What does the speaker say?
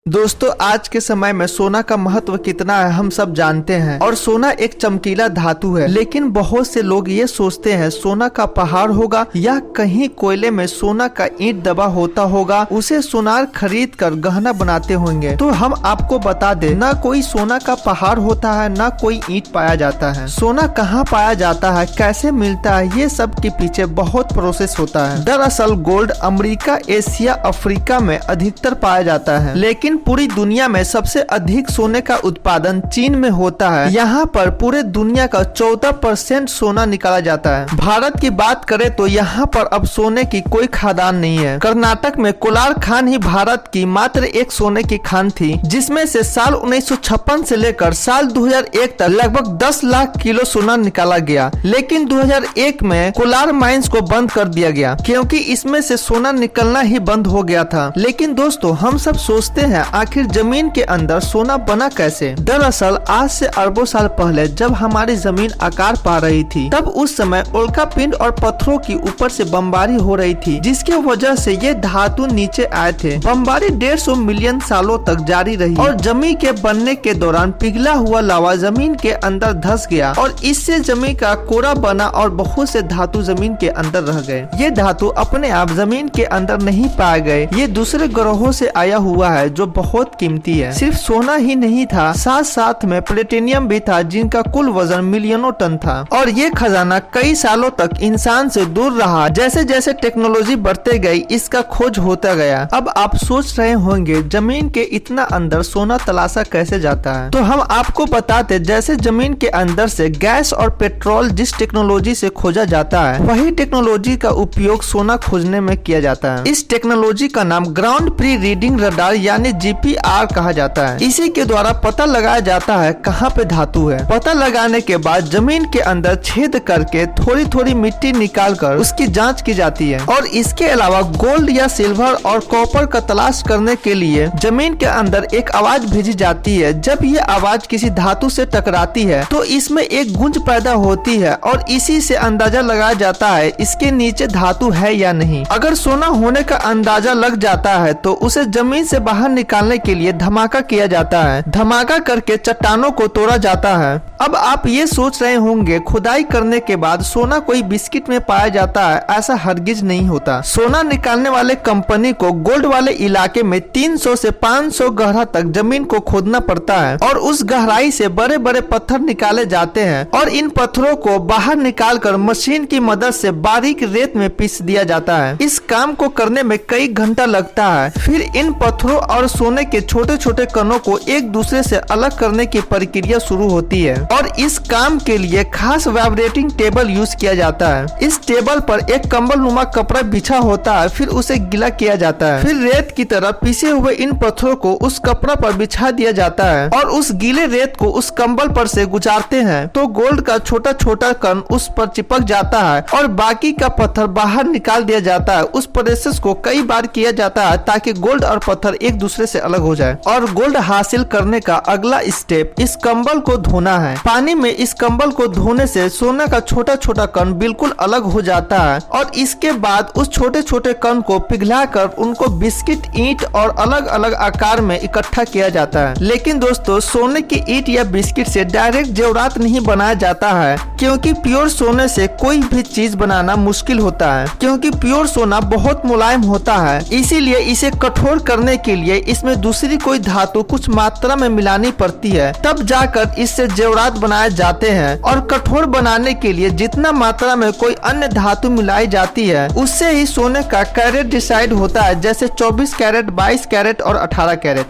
दोस्तों आज के समय में सोना का महत्व कितना है हम सब जानते हैं और सोना एक चमकीला धातु है। लेकिन बहुत से लोग ये सोचते हैं सोना का पहाड़ होगा या कहीं कोयले में सोना का ईंट दबा होता होगा, उसे सोनार खरीद कर गहना बनाते होंगे। तो हम आपको बता दें, न कोई सोना का पहाड़ होता है न कोई ईंट पाया जाता है। सोना कहाँ पाया जाता है, कैसे मिलता है, ये सब के पीछे बहुत प्रोसेस होता है। दरअसल गोल्ड अमेरिका, एशिया, अफ्रीका में अधिकतर पाया जाता है, लेकिन पूरी दुनिया में सबसे अधिक सोने का उत्पादन चीन में होता है। यहाँ पर पूरे दुनिया का 14% सोना निकाला जाता है। भारत की बात करें तो यहाँ पर अब सोने की कोई खादान नहीं है। कर्नाटक में कोलार खान ही भारत की मात्र एक सोने की खान थी, जिसमें से साल 1956 से लेकर साल 2001 तक लगभग 10 लाख किलो सोना निकाला गया। लेकिन 2001 में कोलार माइंस को बंद कर दिया गया क्योंकि इसमें से सोना निकलना ही बंद हो गया था। लेकिन दोस्तों हम सब सोचते हैं आखिर जमीन के अंदर सोना बना कैसे। दरअसल आज से अरबों साल पहले जब हमारी जमीन आकार पा रही थी, तब उस समय उल्का पिंड और पत्थरों की ऊपर से बमबारी हो रही थी, जिसके वजह से ये धातु नीचे आए थे। बमबारी 150 मिलियन सालों तक जारी रही और जमीन के बनने के दौरान पिघला हुआ लावा जमीन के अंदर धंस गया और इससे जमीन का कोरा बना और बहुत से धातु जमीन के अंदर रह गए। ये धातु अपने आप जमीन के अंदर नहीं पाए गए, ये दूसरे ग्रहों से आया हुआ है जो बहुत कीमती है। सिर्फ सोना ही नहीं था, साथ साथ में प्लेटिनियम भी था, जिनका कुल वजन मिलियनों टन था। और ये खजाना कई सालों तक इंसान से दूर रहा। जैसे जैसे टेक्नोलॉजी बढ़ते गई, इसका खोज होता गया। अब आप सोच रहे होंगे जमीन के इतना अंदर सोना तलाशा कैसे जाता है। तो हम आपको बताते, जैसे जमीन के अंदर से गैस और पेट्रोल जिस टेक्नोलॉजी से खोजा जाता है, वही टेक्नोलॉजी का उपयोग सोना खोजने में किया जाता है। इस टेक्नोलॉजी का नाम ग्राउंड प्री रीडिंग रडार यानी GPR कहा जाता है। इसी के द्वारा पता लगाया जाता है कहाँ पे धातु है। पता लगाने के बाद जमीन के अंदर छेद करके थोड़ी थोड़ी मिट्टी निकाल कर उसकी जांच की जाती है। और इसके अलावा गोल्ड या सिल्वर और कॉपर का तलाश करने के लिए जमीन के अंदर एक आवाज भेजी जाती है। जब ये आवाज किसी धातु से टकराती है तो इसमें एक गूंज पैदा होती है और इसी से अंदाजा लगाया जाता है इसके नीचे धातु है या नहीं। अगर सोना होने का अंदाजा लग जाता है तो उसे जमीन से बाहर निकालने के लिए धमाका किया जाता है। धमाका करके चट्टानों को तोड़ा जाता है। अब आप ये सोच रहे होंगे खुदाई करने के बाद सोना कोई बिस्किट में पाया जाता है, ऐसा हरगिज नहीं होता। सोना निकालने वाले कंपनी को गोल्ड वाले इलाके में 300 से 500 गहरा तक जमीन को खोदना पड़ता है और उस गहराई से बड़े बड़े पत्थर निकाले जाते हैं और इन पत्थरों को बाहर निकाल कर मशीन की मदद से बारीक रेत में पीस दिया जाता है। इस काम को करने में कई घंटा लगता है। फिर इन पत्थरों और सोने के छोटे छोटे कणों को एक दूसरे से अलग करने की प्रक्रिया शुरू होती है और इस काम के लिए खास वाइब्रेटिंग टेबल यूज किया जाता है। इस टेबल पर एक कंबल नुमा कपड़ा बिछा होता है, फिर उसे गीला किया जाता है। फिर रेत की तरह पिसे हुए इन पत्थरों को उस कपड़ा पर बिछा दिया जाता है और उस गीले रेत को उस कंबल पर से गुजारते हैं तो गोल्ड का छोटा छोटा कण उस पर चिपक जाता है और बाकी का पत्थर बाहर निकाल दिया जाता है। उस प्रोसेस को कई बार किया जाता है ताकि गोल्ड और पत्थर एक दूसरे से अलग हो जाए। और गोल्ड हासिल करने का अगला स्टेप इस कंबल को धोना है। पानी में इस कंबल को धोने से सोने का छोटा छोटा कण बिल्कुल अलग हो जाता है और इसके बाद उस छोटे छोटे कण को पिघलाकर उनको बिस्किट, ईंट और अलग अलग आकार में इकट्ठा किया जाता है। लेकिन दोस्तों सोने की ईंट या बिस्किट से डायरेक्ट जेवरात नहीं बनाया जाता है, क्योंकि प्योर सोने से कोई भी चीज बनाना मुश्किल होता है, क्योंकि प्योर सोना बहुत मुलायम होता है। इसीलिए इसे कठोर करने के लिए इसमें दूसरी कोई धातु कुछ मात्रा में मिलानी पड़ती है, तब जाकर इससे जेवरात बनाए जाते हैं। और कठोर बनाने के लिए जितना मात्रा में कोई अन्य धातु मिलाई जाती है उससे ही सोने का कैरेट डिसाइड होता है, जैसे 24 कैरेट, 22 कैरेट और 18 कैरेट।